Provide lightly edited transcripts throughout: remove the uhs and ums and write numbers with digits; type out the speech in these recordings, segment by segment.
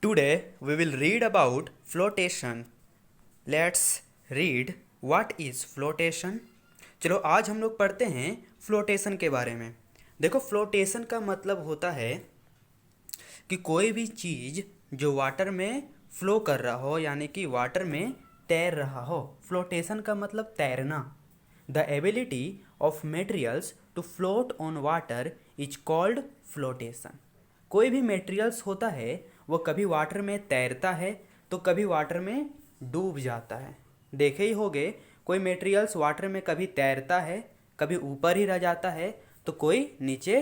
Today we will read about flotation. Let's read what is flotation. चलो आज हम लोग पढ़ते हैं फ्लोटेशन के बारे में। देखो फ्लोटेशन का मतलब होता है कि कोई भी चीज़ जो वाटर में फ्लो कर रहा हो यानी कि वाटर में तैर रहा हो। फ्लोटेशन का मतलब तैरना। The ability of materials to float on water is called flotation. कोई भी मटेरियल्स होता है वो कभी वाटर में तैरता है तो कभी वाटर में डूब जाता है। देखे ही होगे कोई मटेरियल्स वाटर में कभी तैरता है कभी ऊपर ही रह जाता है तो कोई नीचे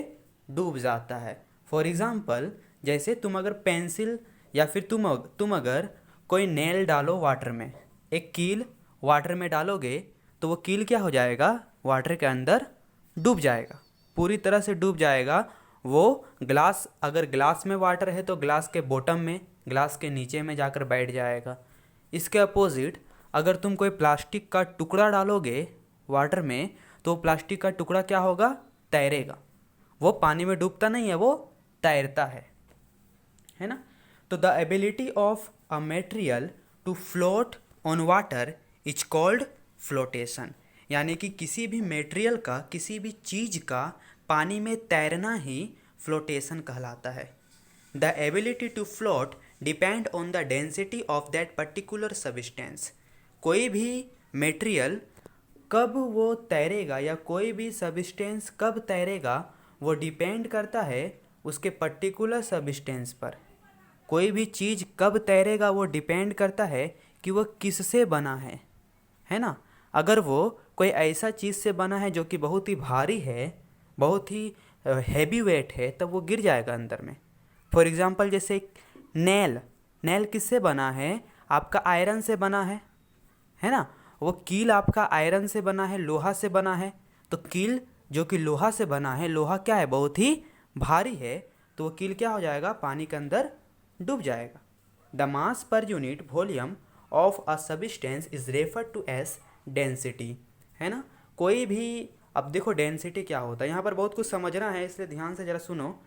डूब जाता है। फॉर एग्ज़ाम्पल जैसे तुम अगर पेंसिल या फिर तुम अगर कोई नेल डालो वाटर में, एक कील वाटर में डालोगे तो वो कील क्या हो जाएगा, वाटर के अंदर डूब जाएगा, पूरी तरह से डूब जाएगा। वो ग्लास, अगर ग्लास में वाटर है तो ग्लास के बॉटम में, ग्लास के नीचे में जाकर बैठ जाएगा। इसके अपोजिट अगर तुम कोई प्लास्टिक का टुकड़ा डालोगे वाटर में तो प्लास्टिक का टुकड़ा क्या होगा, तैरेगा। वो पानी में डूबता नहीं है, वो तैरता है ना। तो the ability of a material to float on water is called flotation. यानी कि किसी भी मटेरियल का, किसी भी चीज़ का पानी में तैरना ही फ्लोटेशन कहलाता है। The ability to float depend on the density of that particular substance. कोई भी मटेरियल कब वो तैरेगा या कोई भी सब्सटेंस कब तैरेगा वो डिपेंड करता है उसके पर्टिकुलर सब्सटेंस पर। कोई भी चीज़ कब तैरेगा वो डिपेंड करता है कि वो किससे बना है ना। अगर वो कोई ऐसा चीज़ से बना है जो कि बहुत ही भारी है, बहुत ही हैवी वेट है, तब वो गिर जाएगा अंदर में। फॉर एग्ज़ाम्पल जैसे नेल किससे बना है, आपका आयरन से बना है ना। वो कील आपका आयरन से बना है, लोहा से बना है। तो कील जो कि लोहा से बना है, लोहा क्या है, बहुत ही भारी है, तो वो कील क्या हो जाएगा, पानी के अंदर डूब जाएगा। The mass per unit volume of a substance is referred to as density, है ना। कोई भी, अब देखो डेंसिटी क्या होता है, यहाँ पर बहुत कुछ समझना है इसलिए ध्यान से ज़रा सुनो।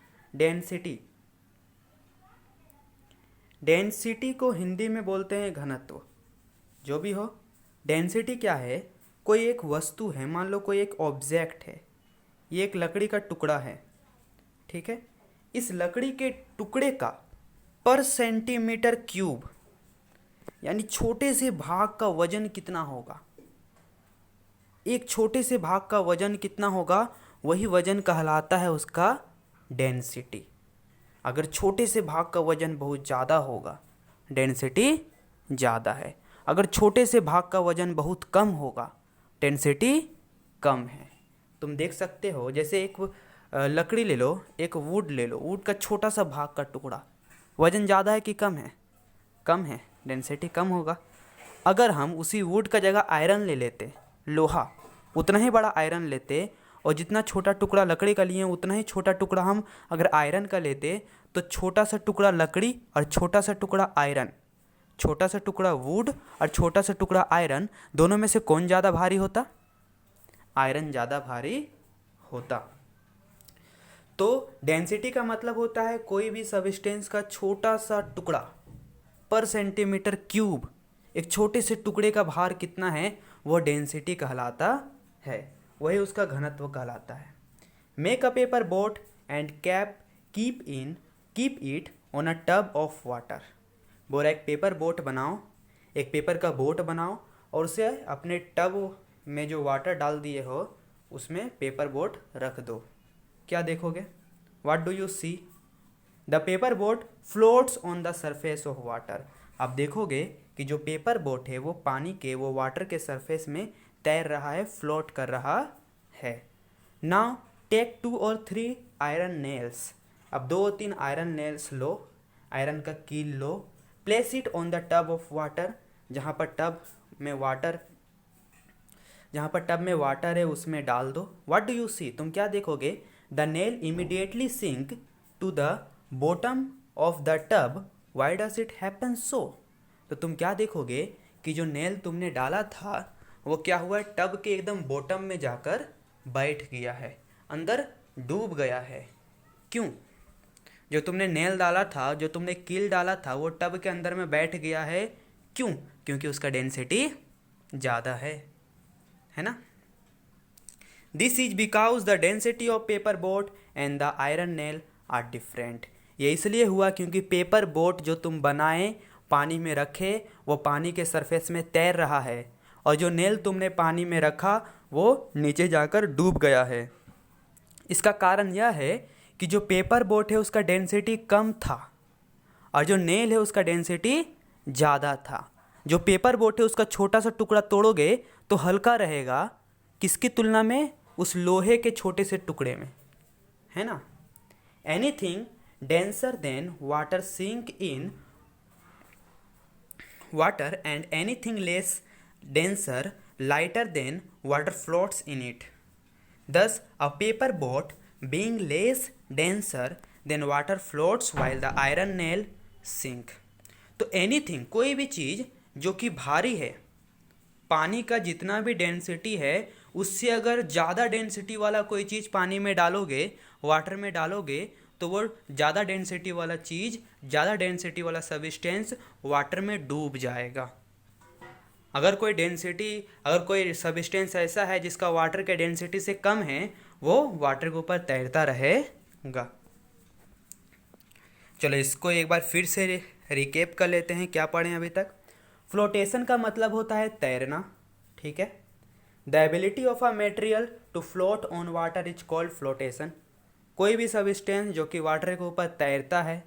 डेंसिटी को हिंदी में बोलते हैं घनत्व। जो भी हो, डेंसिटी क्या है, कोई एक वस्तु है, मान लो कोई एक ऑब्जेक्ट है, ये एक लकड़ी का टुकड़ा है, ठीक है। इस लकड़ी के टुकड़े का पर सेंटीमीटर क्यूब यानी छोटे से भाग का वजन कितना होगा, एक छोटे से भाग का वजन कितना होगा, वही वजन कहलाता है उसका डेंसिटी। अगर छोटे से भाग का वजन बहुत ज़्यादा होगा, डेंसिटी ज़्यादा है। अगर छोटे से भाग का वजन बहुत कम होगा, डेंसिटी कम है। तुम देख सकते हो जैसे एक लकड़ी ले लो, एक वुड ले लो, वुड का छोटा सा भाग का टुकड़ा, वजन ज़्यादा है कि कम है, कम है, डेंसिटी कम होगा। अगर हम उसी वुड का जगह आयरन ले लेते, लोहा, उतना ही बड़ा आयरन लेते और जितना छोटा टुकड़ा लकड़ी का लिए उतना ही छोटा टुकड़ा हम अगर आयरन का लेते, तो छोटा सा टुकड़ा लकड़ी और छोटा सा टुकड़ा आयरन, छोटा सा टुकड़ा वुड और छोटा सा टुकड़ा आयरन, दोनों में से कौन ज़्यादा भारी होता, आयरन ज़्यादा भारी होता। तो डेंसिटी का मतलब होता है कोई भी सब्सटेंस का छोटा सा टुकड़ा पर सेंटीमीटर क्यूब, एक छोटे से टुकड़े का भार कितना है वो डेंसिटी कहलाता है, वही उसका घनत्व कहलाता है। Make a paper boat and keep it on a tub of water. बोला एक पेपर बोट बनाओ, एक पेपर का बोट बनाओ और उसे अपने टब में जो वाटर डाल दिए हो उसमें पेपर बोट रख दो। क्या देखोगे, what do you see, the paper boat floats on the surface of water. आप देखोगे कि जो पेपर बोट है वो पानी के, वो वाटर के सरफेस में तैर रहा है, फ्लोट कर रहा है। Now take 2 or 3 iron nails. अब 2-3 आयरन नेल्स लो, आयरन का कील लो, place it on the tub of water. जहाँ पर टब में वाटर है उसमें डाल दो। व्हाट डू यू सी, तुम क्या देखोगे, the nail immediately sink to the bottom of the tub. Why does it happen so, तो तुम क्या देखोगे कि जो नेल तुमने डाला था वो क्या हुआ, टब के एकदम बॉटम में जाकर बैठ गया है, अंदर डूब गया है। क्यों, जो तुमने नेल डाला था, जो तुमने कील डाला था, वो टब के अंदर में बैठ गया है। क्यों? क्योंकि उसका डेंसिटी ज़्यादा है ना। This is because the density of paper boat and the iron nail are different. ये इसलिए हुआ क्योंकि पेपर बोट जो तुम बनाए, पानी में रखे, वो पानी के सरफेस में तैर रहा है, और जो नेल तुमने पानी में रखा वो नीचे जाकर डूब गया है। इसका कारण यह है कि जो पेपर बोट है उसका डेंसिटी कम था, और जो नेल है उसका डेंसिटी ज़्यादा था। जो पेपर बोट है उसका छोटा सा टुकड़ा तोड़ोगे तो हल्का रहेगा, किसकी तुलना में? उस लोहे के छोटे से टुकड़े में, है ना। Anything denser than water sink in water and anything less denser, lighter than water floats in it. Thus, a paper boat being less denser than water floats while the iron nail sink. तो anything, कोई भी चीज़ जो कि भारी है, पानी का जितना भी डेंसिटी है उससे अगर ज़्यादा डेंसिटी वाला कोई चीज़ पानी में डालोगे, वाटर में डालोगे, तो वो ज़्यादा डेंसिटी वाला चीज़, ज़्यादा डेंसिटी वाला सब्सटेंस वाटर में डूब जाएगा। अगर कोई सब्सटेंस ऐसा है जिसका वाटर के डेंसिटी से कम है, वो वाटर के ऊपर तैरता रहेगा। चलो इसको एक बार फिर से रिकेप कर लेते हैं, क्या पढ़े अभी तक। फ्लोटेशन का मतलब होता है तैरना, ठीक है। The ability of a material to float on water is called flotation. कोई भी सब्सटेंस जो कि वाटर के ऊपर तैरता है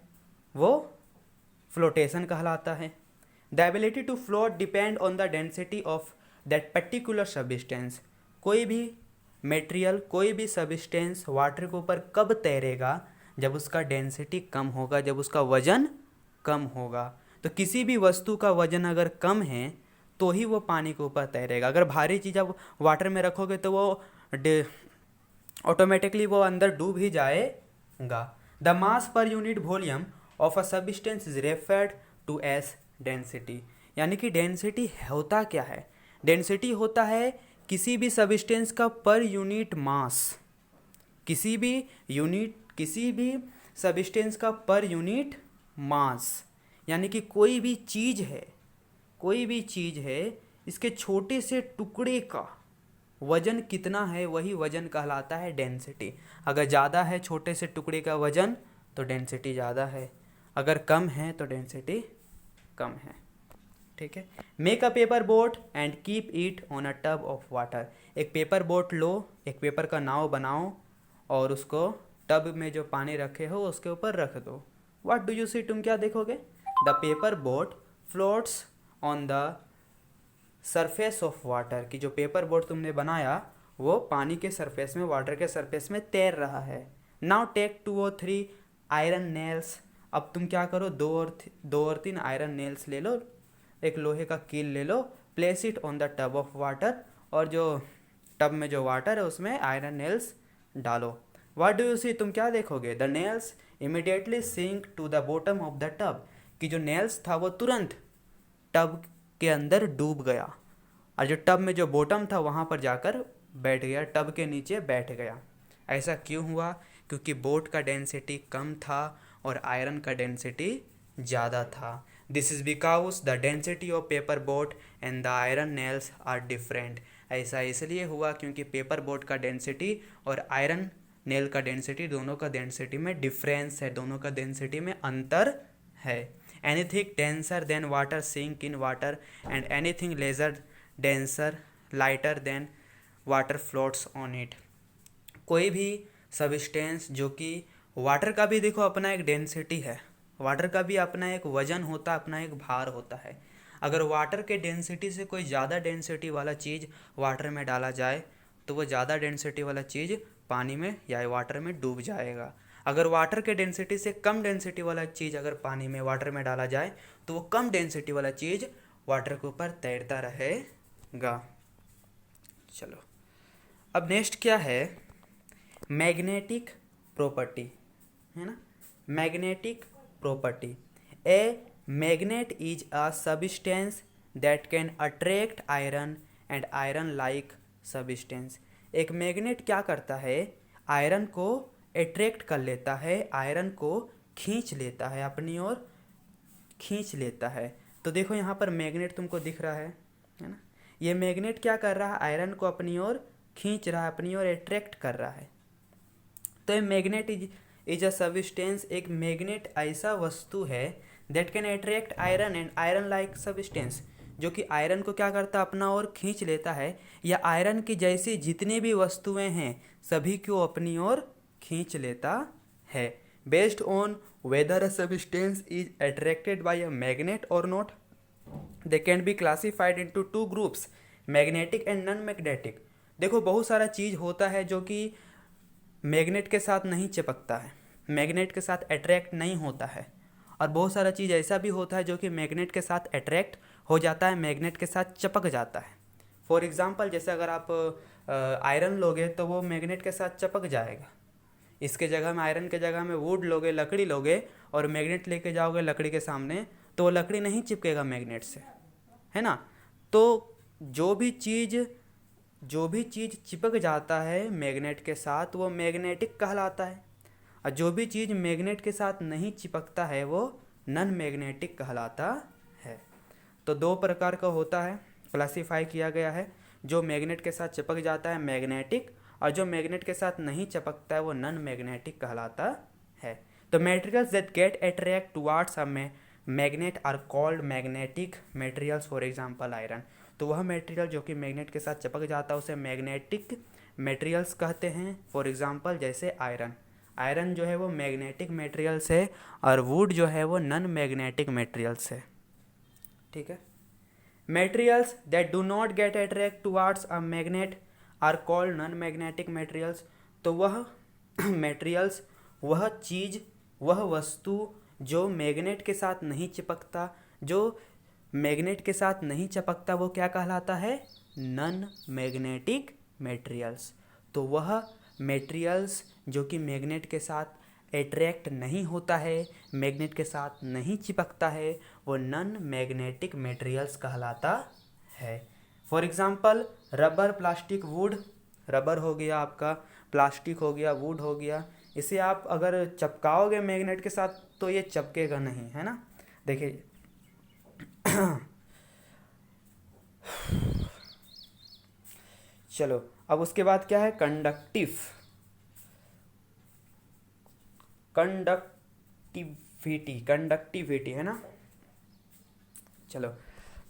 वो फ्लोटेशन कहलाता है। The ability to float depend on the density of that particular substance. कोई भी मटेरियल, कोई भी सब्सटेंस वाटर के ऊपर कब तैरेगा? जब उसका डेंसिटी कम होगा, जब उसका वजन कम होगा। तो किसी भी वस्तु का वजन अगर कम है तो ही वो पानी के ऊपर तैरेगा। अगर भारी चीज़ आप वाटर में रखोगे तो वो ऑटोमेटिकली वो अंदर डूब ही जाएगा। The mass per unit volume of a substance is referred to as density. यानी कि डेंसिटी होता क्या है? डेंसिटी होता है किसी भी सब्सटेंस का पर यूनिट मास, किसी भी सब्सटेंस का पर यूनिट मास। यानी कि कोई भी चीज़ है, इसके छोटे से टुकड़े का वजन कितना है, वही वजन कहलाता है डेंसिटी। अगर ज़्यादा है छोटे से टुकड़े का वजन तो डेंसिटी ज़्यादा है, अगर कम है तो डेंसिटी कम है, ठीक है। Make a paper boat and keep it on a tub of water. एक पेपर बोट लो, एक पेपर का नाव बनाओ और उसको टब में जो पानी रखे हो उसके ऊपर रख दो। What do you see? तुम क्या देखोगे? The paper boat floats on the surface of water. कि जो पेपर बोट तुमने बनाया वो पानी के सरफेस में, वाटर के सरफेस में तैर रहा है। Now take 2 or 3 iron nails. अब तुम क्या करो, 2 और 3 आयरन नेल्स ले लो, एक लोहे का कील ले लो, place it on the tub of water, और जो टब में जो वाटर है उसमें आयरन नेल्स डालो। What do you see? तुम क्या देखोगे? The nails immediately sink to the bottom of the tub. कि जो नेल्स था वो तुरंत टब के अंदर डूब गया, और जो टब में जो बॉटम था वहाँ पर जाकर बैठ गया, टब के नीचे बैठ गया। ऐसा क्यों हुआ? क्योंकि बोट का डेंसिटी कम था और आयरन का डेंसिटी ज़्यादा था। This is because the density of paper boat and the iron nails are different. ऐसा इसलिए हुआ क्योंकि पेपर बोट का डेंसिटी और आयरन नेल का डेंसिटी, दोनों का डेंसिटी में डिफरेंस है, दोनों का डेंसिटी में अंतर है। Anything denser than water sink in water and anything lesser denser lighter than water floats on it. कोई भी सब्सटेंस जो कि वाटर का भी देखो अपना एक डेंसिटी है, वाटर का भी अपना एक वजन होता है, अपना एक भार होता है। अगर वाटर के डेंसिटी से कोई ज़्यादा डेंसिटी वाला चीज़ वाटर में डाला जाए तो वो ज़्यादा डेंसिटी वाला चीज़ पानी में या वाटर में डूब जाएगा। अगर वाटर के डेंसिटी से कम डेंसिटी वाला चीज़ अगर पानी में, वाटर में डाला जाए तो वो कम डेंसिटी वाला चीज़ वाटर के ऊपर तैरता रहेगा। चलो अब नेक्स्ट क्या है? मैग्नेटिक प्रॉपर्टी, है ना। Magnetic property. A magnet is a substance that can attract iron and iron like substance. एक मैग्नेट क्या करता है? आयरन को अट्रैक्ट कर लेता है, आयरन को खींच लेता है, अपनी ओर खींच लेता है। तो देखो यहाँ पर मैग्नेट तुमको दिख रहा है ना। ये मैग्नेट क्या कर रहा है, आयरन को अपनी ओर खींच रहा है, अपनी ओर अट्रैक्ट कर रहा है। तो ये मैग्नेट इज अ सब्सटेंस, एक मैग्नेट ऐसा वस्तु है that can attract iron and iron like substance, जो कि आयरन को क्या करता है, अपना ओर खींच लेता है, या आयरन की जैसी जितनी भी वस्तुएं हैं सभी को अपनी ओर खींच लेता है। Based on whether a substance is attracted by a magnet और not, they can be classified into two groups, magnetic and non magnetic. देखो बहुत सारा चीज़ होता है जो कि मैग्नेट के साथ नहीं चिपकता है, मैग्नेट के साथ अट्रैक्ट नहीं होता है, और बहुत सारा चीज़ ऐसा भी होता है जो कि मैग्नेट के साथ अट्रैक्ट हो जाता है, मैग्नेट के साथ चिपक जाता है। फॉर एग्जांपल जैसे अगर आप आयरन लोगे तो वो मैग्नेट के साथ चिपक जाएगा। इसके जगह में, आयरन के जगह में वुड लोगे, लकड़ी लोगे, और मैग्नेट लेके जाओगे लकड़ी के सामने, तो वो लकड़ी नहीं चिपकेगा मैग्नेट से, है ना। तो जो भी चीज़ चिपक जाता है मैग्नेट के साथ वो मैग्नेटिक कहलाता है, और जो भी चीज़ मैग्नेट के साथ नहीं चिपकता है वो नॉन मैग्नेटिक कहलाता है। तो दो प्रकार का होता है, क्लासीफाई किया गया है। जो मैग्नेट के साथ चिपक जाता है मैग्नेटिक, और जो मैग्नेट के साथ नहीं चिपकता है वो नॉन मैग्नेटिक कहलाता है। तो materials that get attract towards a magnet are called magnetic materials, for example iron. तो वह मटेरियल जो कि मैग्नेट के साथ चिपक जाता है उसे मैग्नेटिक मटेरियल्स कहते हैं। फॉर एग्जांपल जैसे आयरन, आयरन जो है वो मैग्नेटिक मटेरियल्स है, और वुड जो है वो नॉन मैग्नेटिक मटेरियल्स है। ठीक है। Materials that do not get attract towards a magnet are called non magnetic materials. तो वह मटेरियल्स, वह चीज़, वह वस्तु जो मैग्नेट के साथ नहीं चिपकता, जो मैग्नेट के साथ नहीं चिपकता, वो क्या कहलाता है, नॉन मैग्नेटिक मटेरियल्स। तो वह मटेरियल्स जो कि मैग्नेट के साथ अट्रैक्ट नहीं होता है, मैग्नेट के साथ नहीं चिपकता है, वो नॉन मैग्नेटिक मटेरियल्स कहलाता है। For example rubber, plastic, would. Rubber हो गया आपका, प्लास्टिक हो गया, वुड हो गया। इसे आप अगर चिपकाओगे मैग्नेट के साथ तो ये चिपकेगा नहीं, है ना। देखिए चलो अब उसके बाद क्या है, कंडक्टिविटी है ना। चलो,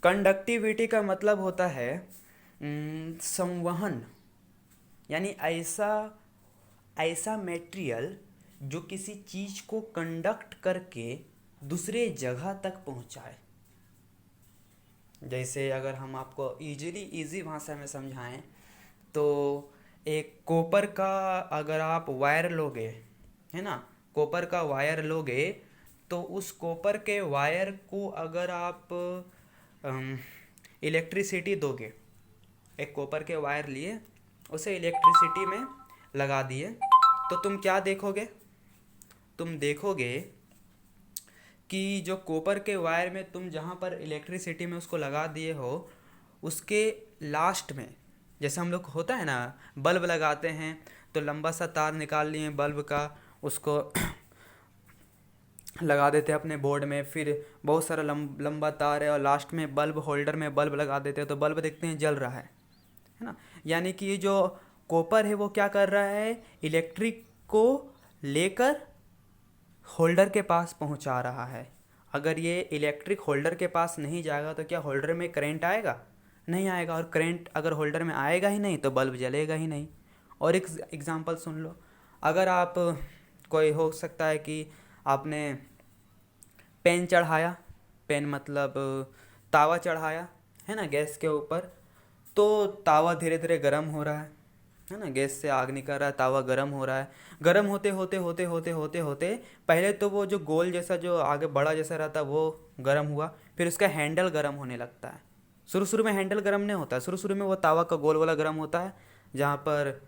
कंडक्टिविटी का मतलब होता है संवहन, यानी ऐसा मटेरियल जो किसी चीज़ को कंडक्ट करके दूसरे जगह तक पहुंचाए। जैसे अगर हम आपको इजी भाषा में समझाएं तो एक कॉपर का अगर आप वायर लोगे, है ना, कॉपर का वायर लोगे, तो उस कॉपर के वायर को अगर आप इलेक्ट्रिसिटी दोगे, एक कॉपर के वायर लिए उसे इलेक्ट्रिसिटी में लगा दिए, तो तुम क्या देखोगे, तुम देखोगे कि जो कॉपर के वायर में तुम जहाँ पर इलेक्ट्रिसिटी में उसको लगा दिए हो, उसके लास्ट में, जैसे हम लोग होता है ना बल्ब लगाते हैं तो लंबा सा तार निकाल लिए बल्ब का, उसको लगा देते हैं अपने बोर्ड में, फिर बहुत सारा लंबा तार है और लास्ट में बल्ब होल्डर में बल्ब लगा देते हैं, तो बल्ब देखते हैं जल रहा है ना। यानी कि ये जो कॉपर है वो क्या कर रहा है, इलेक्ट्रिक को लेकर होल्डर के पास पहुंचा रहा है। अगर ये इलेक्ट्रिक होल्डर के पास नहीं जाएगा तो क्या होल्डर में करंट आएगा, नहीं आएगा, और करंट अगर होल्डर में आएगा ही नहीं तो बल्ब जलेगा ही नहीं। और एक एग्जांपल सुन लो, अगर आप, कोई हो सकता है कि आपने पेन चढ़ाया, पेन मतलब तावा चढ़ाया है ना गैस के ऊपर, तो तावा धीरे धीरे गर्म हो रहा है ना, गैस से आग निकल रहा है, तावा गर्म हो रहा है। गर्म होते होते होते होते होते होते पहले तो वो जो गोल जैसा जो आगे बड़ा जैसा रहता है वो गर्म हुआ, फिर उसका हैंडल गर्म होने लगता है। शुरू शुरू में हैंडल गर्म नहीं होता है, शुरू शुरू में वो तावा का गोल वाला गर्म होता है जहाँ पर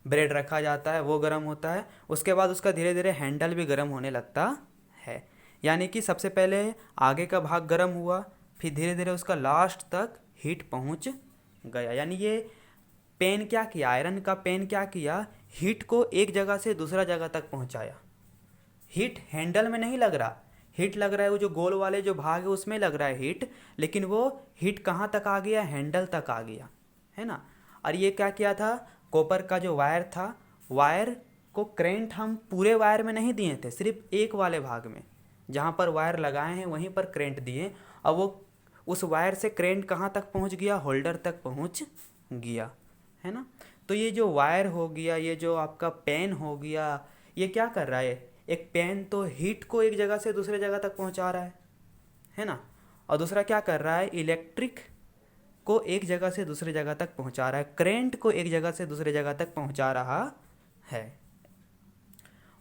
ब्रेड रखा जाता है, वो गर्म होता है। उसके बाद उसका धीरे धीरे हैंडल भी गर्म होने लगता है। यानी कि सबसे पहले आगे का भाग गर्म हुआ, फिर धीरे धीरे उसका लास्ट तक हीट पहुँच गया। यानी ये पेन क्या किया, आयरन का पेन क्या किया, हीट को एक जगह से दूसरा जगह तक पहुंचाया, हीट हैंडल में नहीं लग रहा, हीट लग रहा है वो जो गोल वाले जो भाग है उसमें लग रहा है हीट, लेकिन वो हीट कहाँ तक आ गया, हैंडल तक आ गया, है ना। और ये क्या किया था, कॉपर का जो वायर था, वायर को करंट हम पूरे वायर में नहीं दिए थे, सिर्फ एक वाले भाग में जहाँ पर वायर लगाए हैं वहीं पर करंट दिए। अब वो उस वायर से करंट कहाँ तक पहुँच गया, होल्डर तक पहुँच गया, है ना। तो ये जो वायर हो गया, ये जो आपका पेन हो गया, ये क्या कर रहा है, एक पेन तो हीट को एक जगह से दूसरे जगह तक पहुंचा रहा है ना। और दूसरा क्या कर रहा है, इलेक्ट्रिक को एक जगह से दूसरे जगह तक पहुंचा रहा है, करंट को एक जगह से दूसरे जगह तक पहुंचा रहा है।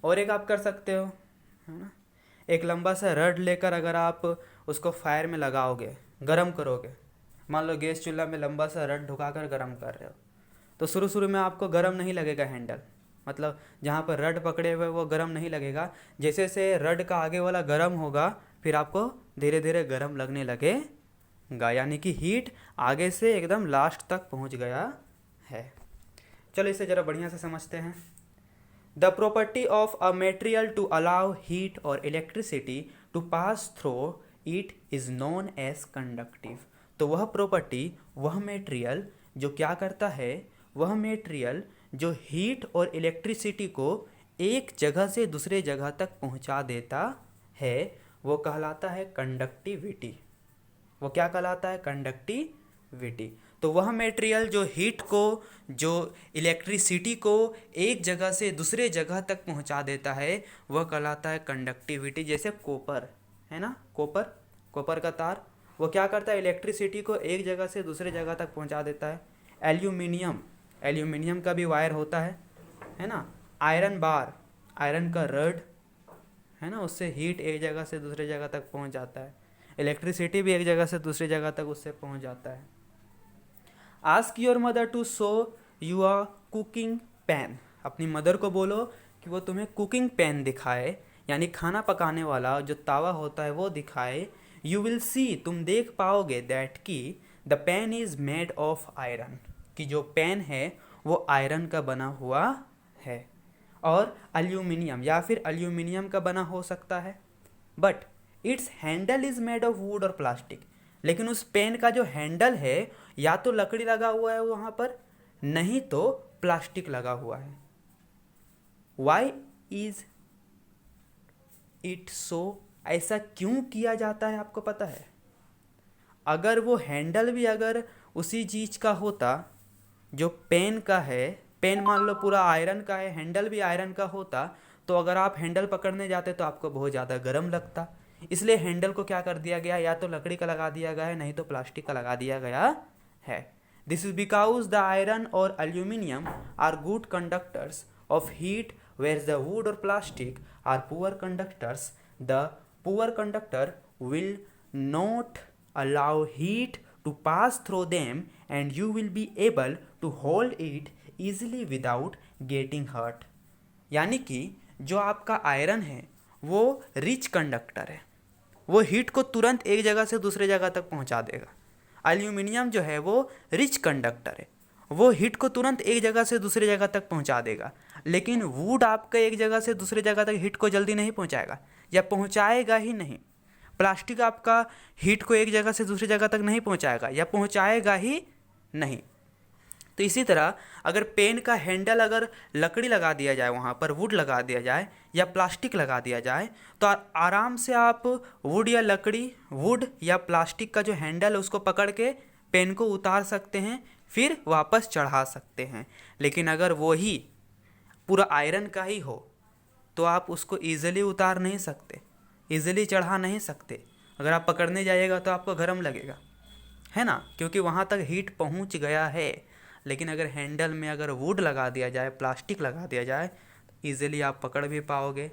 और एक आप कर सकते हो, है ना, एक लंबा सा रड लेकर अगर आप उसको फायर में लगाओगे, गरम करोगे, मान लो गैस चूल्हा में लंबा सा रड ढुकाकर गरम कर रहे हो, तो शुरू शुरू में आपको गरम नहीं लगेगा हैंडल, मतलब जहाँ पर रड पकड़े हुए वो गरम नहीं लगेगा। जैसे जैसे रड का आगे वाला गरम होगा फिर आपको धीरे धीरे गरम लगने लगेगा, यानी कि हीट आगे से एकदम लास्ट तक पहुँच गया है। चलो इसे ज़रा बढ़िया से समझते हैं। The property of a material to allow heat और electricity to pass through it is known as conductive. तो वह प्रॉपर्टी, वह मेटेरियल जो क्या करता है, वह मेटेरियल जो हीट और इलेक्ट्रिसिटी को एक जगह से दूसरे जगह तक पहुंचा देता है, वो कहलाता है कंडक्टिविटी। वो क्या कहलाता है, कंडक्टिविटी। तो वह मेटेरियल जो हीट को, जो इलेक्ट्रिसिटी को एक जगह से दूसरे जगह तक पहुंचा देता है, वह कहलाता है कंडक्टिविटी। जैसे कॉपर है ना, कॉपर का तार, वो क्या करता है, इलेक्ट्रिसिटी को एक जगह से दूसरे जगह तक पहुंचा देता है। एल्यूमिनियम का भी वायर होता है ना। आयरन बार, आयरन का रड, है ना, उससे हीट एक जगह से दूसरे जगह तक पहुंच जाता है। इलेक्ट्रिसिटी भी एक जगह से दूसरी जगह तक उससे पहुंच जाता है। Ask your mother to show your cooking pan. अपनी मदर को बोलो कि वो तुम्हें कुकिंग पैन दिखाए, यानी खाना पकाने वाला जो तावा होता है वो दिखाए। यू विल सी, तुम देख पाओगे, दैट कि the pan is made of iron, कि जो पैन है वो आयरन का बना हुआ है, और एल्यूमिनियम या फिर एल्यूमिनियम का बना हो सकता है। But it's handle is made of would और प्लास्टिक, लेकिन उस पेन का जो हैंडल है या तो लकड़ी लगा हुआ है वहाँ पर, नहीं तो प्लास्टिक लगा हुआ है। वाई इज इट सो, ऐसा क्यों किया जाता है आपको पता है? अगर वो हैंडल भी अगर उसी चीज़ का होता जो पेन का है, पेन मान लो पूरा आयरन का है, हैंडल भी आयरन का होता, तो अगर आप हैंडल पकड़ने जाते तो आपको बहुत ज़्यादा गर्म लगता। इसलिए हैंडल को क्या कर दिया गया, या तो लकड़ी का लगा दिया गया है, नहीं तो प्लास्टिक का लगा दिया गया है। This is because the iron और aluminium are good conductors of heat, whereas the wood or plastic are poor conductors. The poor conductor will not allow heat to pass through them, and you will be able to hold it easily without getting hurt. यानी कि जो आपका iron है वो rich conductor है, वो heat को तुरंत एक जगह से दूसरे जगह तक पहुंचा देगा। एल्यूमिनियम जो है वो रिच कंडक्टर है, वो हीट को तुरंत एक जगह से दूसरी जगह तक पहुंचा देगा। लेकिन वुड आपका एक जगह से दूसरी जगह तक हीट को जल्दी नहीं पहुंचाएगा, या पहुंचाएगा ही नहीं। प्लास्टिक आपका हीट को एक जगह से दूसरी जगह तक नहीं पहुंचाएगा, या पहुंचाएगा ही नहीं। तो इसी तरह अगर पेन का हैंडल अगर लकड़ी लगा दिया जाए, वहाँ पर वुड लगा दिया जाए या प्लास्टिक लगा दिया जाए, तो आराम से आप वुड या लकड़ी, वुड या प्लास्टिक का जो हैंडल है उसको पकड़ के पेन को उतार सकते हैं, फिर वापस चढ़ा सकते हैं। लेकिन अगर वो ही पूरा आयरन का ही हो तो आप उसको ईज़िली उतार नहीं सकते, ईज़िली चढ़ा नहीं सकते। अगर आप पकड़ने जाइएगा तो आपको गर्म लगेगा, है ना, क्योंकि वहाँ तक हीट पहुँच गया है। लेकिन अगर हैंडल में अगर वुड लगा दिया जाए, प्लास्टिक लगा दिया जाए, तो ईज़िली आप पकड़ भी पाओगे,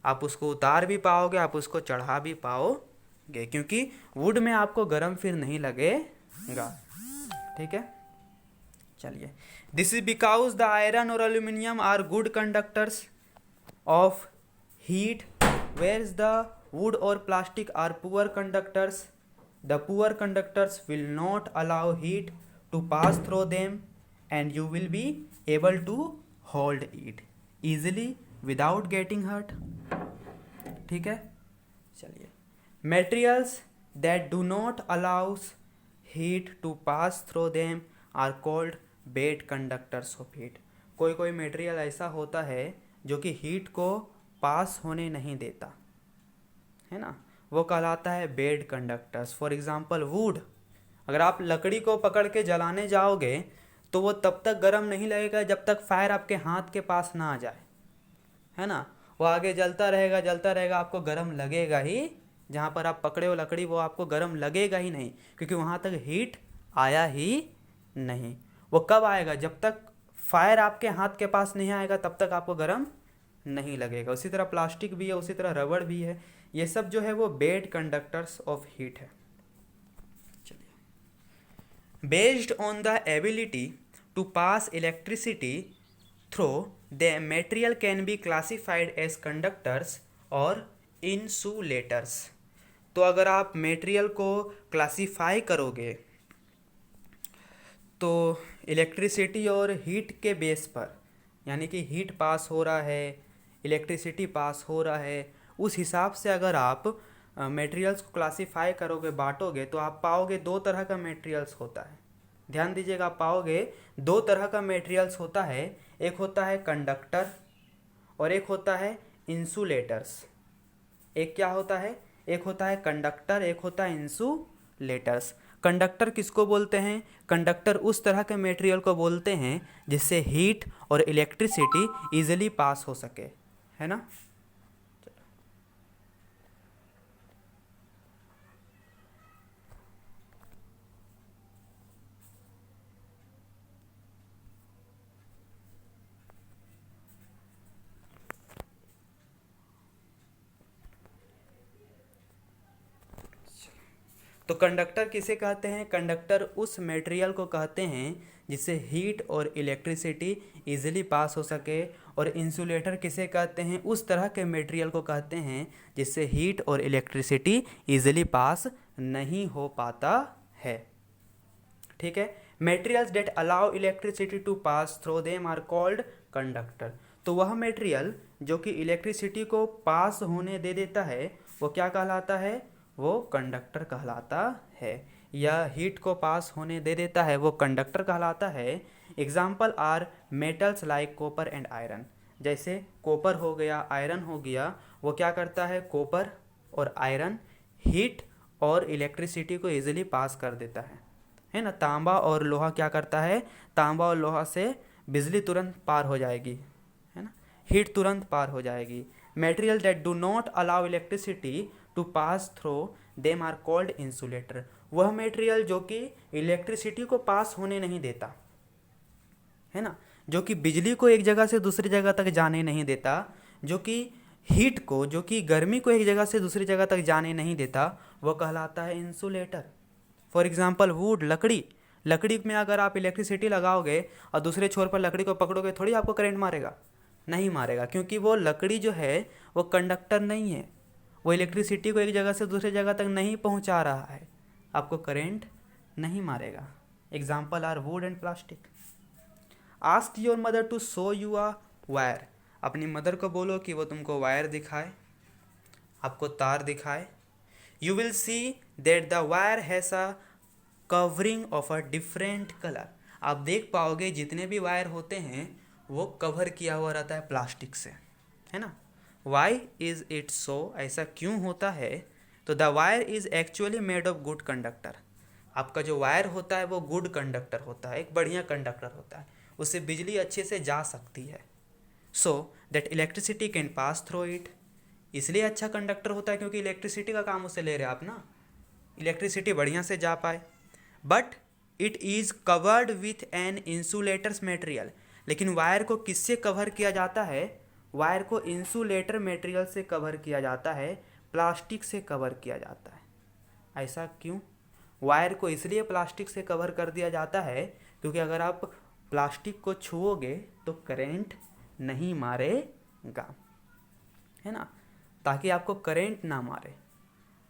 आप उसको उतार भी पाओगे, आप उसको चढ़ा भी पाओगे, क्योंकि वुड में आपको गर्म फिर नहीं लगेगा। ठीक है, चलिए। This is because the iron और aluminium are good conductors of heat, whereas the wood और plastic are poor conductors. The poor conductors will not allow heat to pass through them, and you will be able to hold it easily without getting hurt. ठीक है, चलिए। Materials that do not allows heat to pass through them are called bad conductors of heat. कोई कोई material ऐसा होता है जो कि हीट को पास होने नहीं देता, है ना, वो कहलाता है bed conductors. For example would, अगर आप लकड़ी को पकड़ के जलाने जाओगे तो वो तब तक गर्म नहीं लगेगा जब तक फायर आपके हाथ के पास ना आ जाए, है ना। वो आगे जलता रहेगा, आपको गर्म लगेगा ही, जहाँ पर आप पकड़े हो लकड़ी वो आपको गर्म लगेगा ही नहीं, क्योंकि वहाँ तक हीट आया ही नहीं। वो कब आएगा? जब तक फायर आपके हाथ के पास नहीं आएगा तब तक आपको गर्म नहीं लगेगा। उसी तरह प्लास्टिक भी है, उसी तरह रबड़ भी है, ये सब जो है वो बेड कंडक्टर्स ऑफ हीट है। चलिए, based on the ability to pass electricity through the material can be classified as conductors और इंसुलेटर्स। तो अगर आप मटेरियल को क्लासिफाई करोगे तो इलेक्ट्रिसिटी और हीट के बेस पर, यानी कि हीट पास हो रहा है, इलेक्ट्रिसिटी पास हो रहा है, उस हिसाब से अगर आप मटेरियल्स को क्लासिफाई करोगे, बांटोगे, तो आप पाओगे दो तरह का मटेरियल्स होता है। ध्यान दीजिएगा, आप पाओगे दो तरह का मटेरियल्स होता है, एक होता है कंडक्टर और एक होता है इंसुलेटर्स। एक क्या होता है? एक होता है कंडक्टर, एक होता है इंसुलेटर्स। कंडक्टर किसको बोलते हैं? कंडक्टर उस तरह के मटेरियल को बोलते हैं जिससे हीट और इलेक्ट्रिसिटी इजीली पास हो सके, है ना। तो कंडक्टर किसे कहते हैं? कंडक्टर उस मटेरियल को कहते हैं जिससे हीट और इलेक्ट्रिसिटी इजीली पास हो सके। और इंसुलेटर किसे कहते हैं? उस तरह के मटेरियल को कहते हैं जिससे हीट और इलेक्ट्रिसिटी इजीली पास नहीं हो पाता है, ठीक है। Materials that allow electricity to pass through them are called conductor. तो वह मटेरियल जो कि इलेक्ट्रिसिटी को पास होने दे देता है वो क्या कहलाता है? वो कंडक्टर कहलाता है। या हीट को पास होने दे देता है वो कंडक्टर कहलाता है। Example are metals like copper and iron. जैसे कॉपर हो गया, आयरन हो गया, वो क्या करता है? कॉपर और आयरन हीट और इलेक्ट्रिसिटी को इजीली पास कर देता है ना। तांबा और लोहा क्या करता है? तांबा और लोहा से बिजली तुरंत पार हो जाएगी, है ना, हीट तुरंत पार हो जाएगी। Material that do not allow electricity to pass through them are called insulator. वह मटेरियल जो कि इलेक्ट्रिसिटी को पास होने नहीं देता, है ना, जो कि बिजली को एक जगह से दूसरी जगह तक जाने नहीं देता, जो कि हीट को, जो कि गर्मी को एक जगह से दूसरी जगह तक जाने नहीं देता, वो कहलाता है इंसुलेटर। फॉर एग्जांपल वुड, लकड़ी। लकड़ी में अगर आप इलेक्ट्रिसिटी लगाओगे और दूसरे छोर पर लकड़ी को पकड़ोगे, थोड़ी आपको करंट मारेगा? नहीं मारेगा, क्योंकि वो लकड़ी जो है वो कंडक्टर नहीं है, वो इलेक्ट्रिसिटी को एक जगह से दूसरी जगह तक नहीं पहुंचा रहा है, आपको करंट नहीं मारेगा। Example are wood and plastic. Ask your mother to show you a wire. अपनी मदर को बोलो कि वो तुमको वायर दिखाए, आपको तार दिखाए। You will see that the wire has a covering of a different colour. आप देख पाओगे जितने भी वायर होते हैं वो कवर किया हुआ रहता है प्लास्टिक से, है ना। Why is it so? ऐसा क्यों होता है? तो the wire is actually made of good conductor. आपका जो वायर होता है वो गुड कंडक्टर होता है, एक बढ़िया कंडक्टर होता है, उससे बिजली अच्छे से जा सकती है। So that electricity can pass through it. इसलिए अच्छा कंडक्टर होता है क्योंकि इलेक्ट्रिसिटी का काम उससे ले रहे आप ना, इलेक्ट्रिसिटी बढ़िया से जा पाए। But it is covered with N insulators material. लेकिन वायर को किससे कवर किया जाता है? वायर को इंसुलेटर मटेरियल से कवर किया जाता है, प्लास्टिक से कवर किया जाता है। ऐसा क्यों? वायर को इसलिए प्लास्टिक से कवर कर दिया जाता है क्योंकि अगर आप प्लास्टिक को छुओगे तो करंट नहीं मारेगा, है ना, ताकि आपको करंट ना मारे।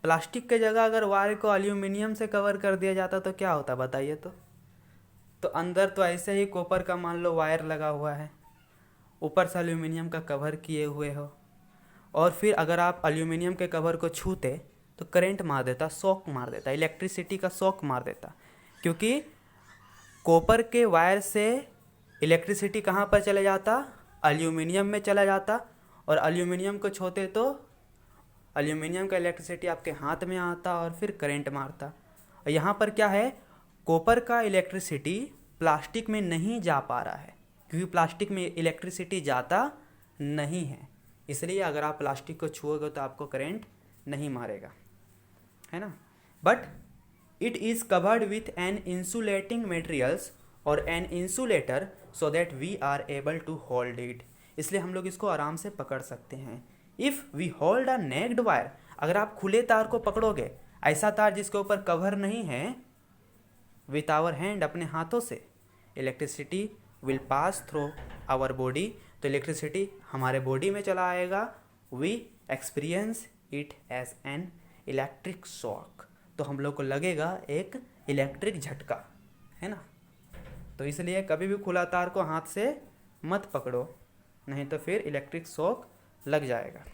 प्लास्टिक के जगह अगर वायर को एल्यूमिनियम से कवर कर दिया जाता तो क्या होता बताइए? तो अंदर तो ऐसे ही कॉपर का मान लो वायर लगा हुआ है, ऊपर से एल्यूमिनियम का कवर किए हुए हो, और फिर अगर आप एल्यूमिनियम के कवर को छूते तो करंट मार देता, शॉक मार देता, इलेक्ट्रिसिटी का शॉक मार देता, क्योंकि कॉपर के वायर से इलेक्ट्रिसिटी कहाँ पर चले जाता, एल्यूमिनियम में चला जाता, और एल्यूमिनियम को छूते तो एल्यूमिनियम का इलेक्ट्रिसिटी आपके हाथ में आता और फिर करंट मारता। और यहाँ पर क्या है, कॉपर का इलेक्ट्रिसिटी प्लास्टिक में नहीं जा पा रहा है, क्योंकि प्लास्टिक में इलेक्ट्रिसिटी जाता नहीं है, इसलिए अगर आप प्लास्टिक को छुओगे तो आपको करंट नहीं मारेगा, है ना। But it is covered with an insulating materials और an insulator so that we are able to hold it, इसलिए हम लोग इसको आराम से पकड़ सकते हैं। If we hold a naked wire, अगर आप खुले तार को पकड़ोगे, ऐसा तार जिसके ऊपर कवर नहीं है, विथ आवर हैंड, अपने हाथों से, electricity will pass through our body, तो इलेक्ट्रिसिटी हमारे बॉडी में चला आएगा। We experience it as an electric shock, तो हम लोग को लगेगा एक इलेक्ट्रिक झटका, है ना। तो इसलिए कभी भी खुला तार को हाथ से मत पकड़ो, नहीं तो फिर इलेक्ट्रिक शॉक लग जाएगा।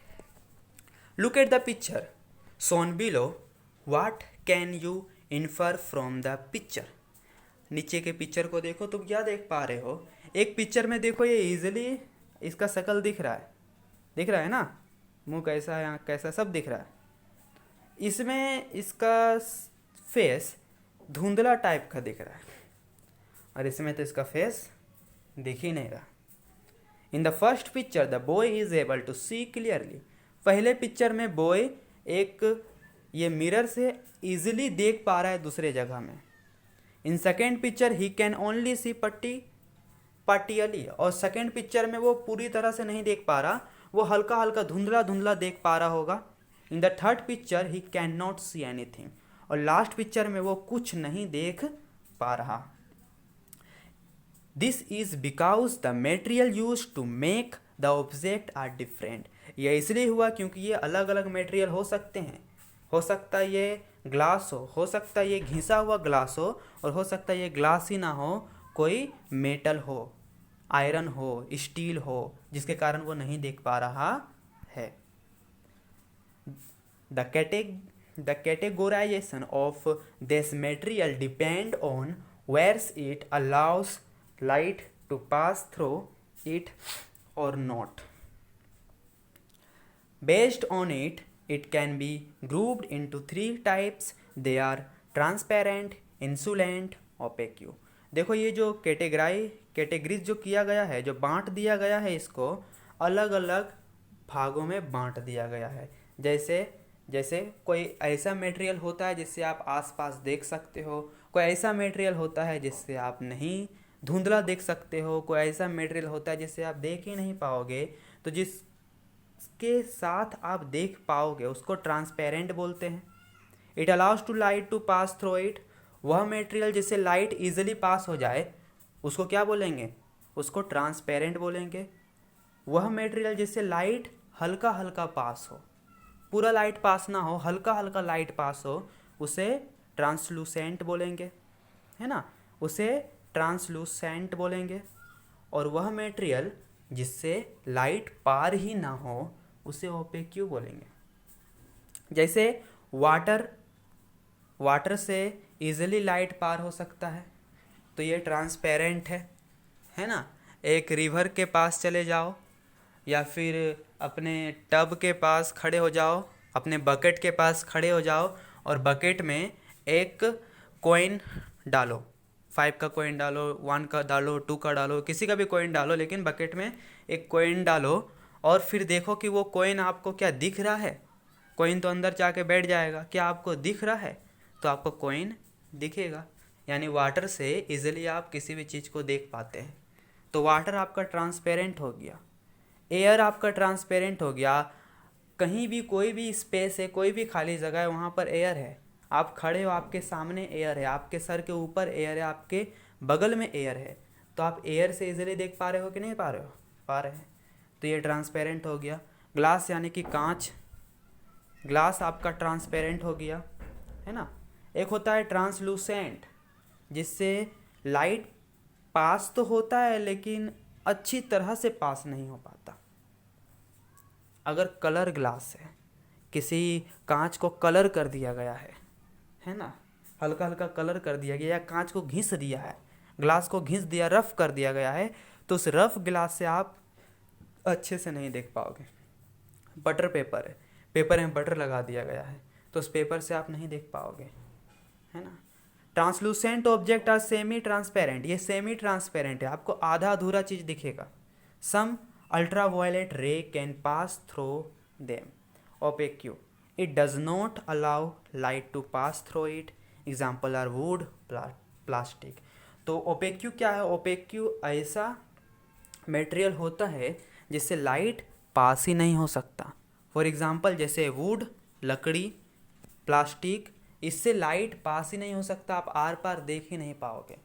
Look at the picture shown below, what can you infer from the picture. नीचे के पिक्चर को देखो, तुम क्या देख पा रहे हो। एक पिक्चर में देखो, ये इजीली इसका शकल दिख रहा है ना, मुंह कैसा है, आँख कैसा, सब दिख रहा है। इसमें इसका फेस धुंधला टाइप का दिख रहा है, और इसमें तो इसका फेस दिख ही नहीं रहा। In the first picture the boy is able to see clearly, पहले पिक्चर में बॉय एक ये मिरर से इजीली देख पा रहा है दूसरे जगह में। In second picture he can only see partially, और सेकेंड पिक्चर में वो पूरी तरह से नहीं देख पा रहा, वो हल्का हल्का धुंधला धुंधला देख पा रहा होगा। In the third picture he can not see anything, और लास्ट पिक्चर में वो कुछ नहीं देख पा रहा। This is because the material use to make the object are different, यह इसलिए हुआ क्योंकि ये अलग अलग मेटेरियल हो सकते हैं। हो सकता है ये ग्लास हो सकता है ये घिसा हुआ ग्लास हो, और हो सकता है ये ग्लास ही ना हो, कोई मेटल हो, आयरन हो, स्टील हो, जिसके कारण वो नहीं देख पा रहा है। The categorization of this material depend on where it allows light to pass through it or not. Based on it, it can be grouped into three types. They are transparent, insulant, opaque. देखो ये जो categories जो किया गया है, जो बांट दिया गया है, इसको अलग अलग भागों में बांट दिया गया है। जैसे कोई ऐसा मटेरियल होता है जिससे आप आसपास देख सकते हो, कोई ऐसा मटेरियल होता है जिससे आप नहीं धुंधला देख सकते हो, कोई ऐसा मटेरियल होता है जिससे आप देख ही नहीं पाओगे, तो जिसके साथ आप देख पाओगे उसको ट्रांसपेरेंट बोलते हैं। It allows to light to pass through it, वह मटेरियल जिससे लाइट इजीली पास हो जाए उसको क्या बोलेंगे, उसको ट्रांसपेरेंट बोलेंगे। वह मटेरियल जिससे लाइट हल्का हल्का पास हो, पूरा लाइट पास ना हो, हल्का हल्का लाइट पास हो, उसे ट्रांसलूसेंट बोलेंगे, है ना, उसे ट्रांसलूसेंट बोलेंगे। और वह मटेरियल जिससे लाइट पार ही ना हो उसे ओपेक बोलेंगे। जैसे वाटर से इजीली लाइट पार हो सकता है, तो ये ट्रांसपेरेंट है ना। एक रिवर के पास चले जाओ, या फिर अपने टब के पास खड़े हो जाओ, अपने बकेट के पास खड़े हो जाओ, और बकेट में एक कॉइन डालो, 5 का कॉइन डालो, 1 का डालो, 2 का डालो, किसी का भी कॉइन डालो, लेकिन बकेट में एक कॉइन डालो, और फिर देखो कि वो कॉइन आपको क्या दिख रहा है। कॉइन तो अंदर जाके बैठ जाएगा, क्या आपको दिख रहा है, तो आपको कॉइन दिखेगा। यानी वाटर से इजीली आप किसी भी चीज़ को देख पाते हैं, तो वाटर आपका ट्रांसपेरेंट हो गया। एयर आपका ट्रांसपेरेंट हो गया, कहीं भी कोई भी स्पेस है, कोई भी खाली जगह है, वहाँ पर एयर है, आप खड़े हो, आपके सामने एयर है, आपके सर के ऊपर एयर है, आपके बगल में एयर है, तो आप एयर से इजीली देख पा रहे हो कि नहीं पा रहे हो, पा रहे हैं, तो ये ट्रांसपेरेंट हो गया। ग्लास यानी कि कांच, ग्लास आपका ट्रांसपेरेंट हो गया, है ना। एक होता है ट्रांसलूसेंट, जिससे लाइट पास तो होता है लेकिन अच्छी तरह से पास नहीं हो पाता। अगर कलर ग्लास है, किसी कांच को कलर कर दिया गया है ना, हल्का हल्का कलर कर दिया गया या कांच को घिस दिया है, ग्लास को घिस दिया, रफ कर दिया गया है, तो उस रफ ग्लास से आप अच्छे से नहीं देख पाओगे। बटर पेपर है, पेपर में बटर लगा दिया गया है, तो उस पेपर से आप नहीं देख पाओगे, है ना। Translucent object are semi transparent, ये सेमी ट्रांसपेरेंट है, आपको आधा अधूरा चीज़ दिखेगा। Some ultraviolet ray can pass through them. Opaque, it does not allow light to pass through it. Example are wood, plastic. तो ओपेक्यू क्या है? ओपेक्यू ऐसा मटेरियल होता है जिससे लाइट पास ही नहीं हो सकता। फॉर एग्जांपल जैसे वुड, लकड़ी, प्लास्टिक, इससे लाइट पास ही नहीं हो सकता, आप आर पार देख ही नहीं पाओगे।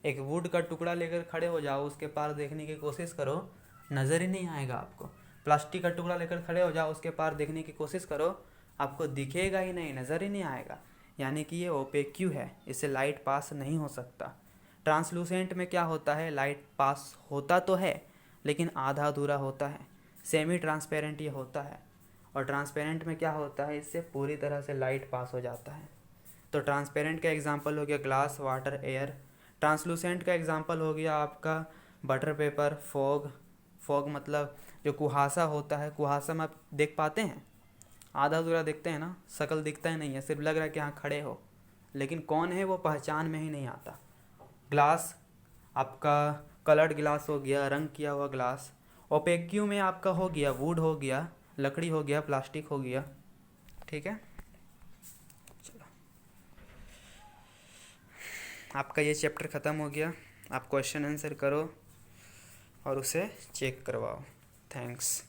एक वुड का टुकड़ा लेकर खड़े हो जाओ, उसके पार देखने की कोशिश करो, नज़र ही नहीं आएगा आपको। प्लास्टिक का टुकड़ा लेकर खड़े हो जाओ, उसके पार देखने की कोशिश करो, आपको दिखेगा ही नहीं, नज़र ही नहीं आएगा। यानी कि ये ओपेक्यू है, इससे लाइट पास नहीं हो सकता। ट्रांसलूसेंट में क्या होता है? लाइट पास होता तो है लेकिन आधा अधूरा होता है। सेमी ट्रांसपेरेंट ये होता है। और ट्रांसपेरेंट में क्या होता है? इससे पूरी तरह से लाइट पास हो जाता है। तो ट्रांसपेरेंट का एग्जांपल हो गया ग्लास, वाटर, एयर। ट्रांसलूसेंट का एग्जांपल हो गया आपका बटर पेपर, फॉग। फॉग मतलब जो कुहासा होता है, कुहासा में आप देख पाते हैं, आधा अधूरा देखते हैं ना, शक्ल दिखता ही नहीं है, सिर्फ लग रहा है कि हाँ खड़े हो, लेकिन कौन है वो पहचान में ही नहीं आता। ग्लास आपका कलर्ड ग्लास हो गया, रंग किया हुआ ग्लास। ओपेक्यू में आपका हो गया वुड, हो गया लकड़ी, हो गया प्लास्टिक, हो गया। ठीक है, चलो आपका ये चैप्टर ख़त्म हो गया। आप क्वेश्चन आंसर करो और उसे चेक करवाओ। थैंक्स।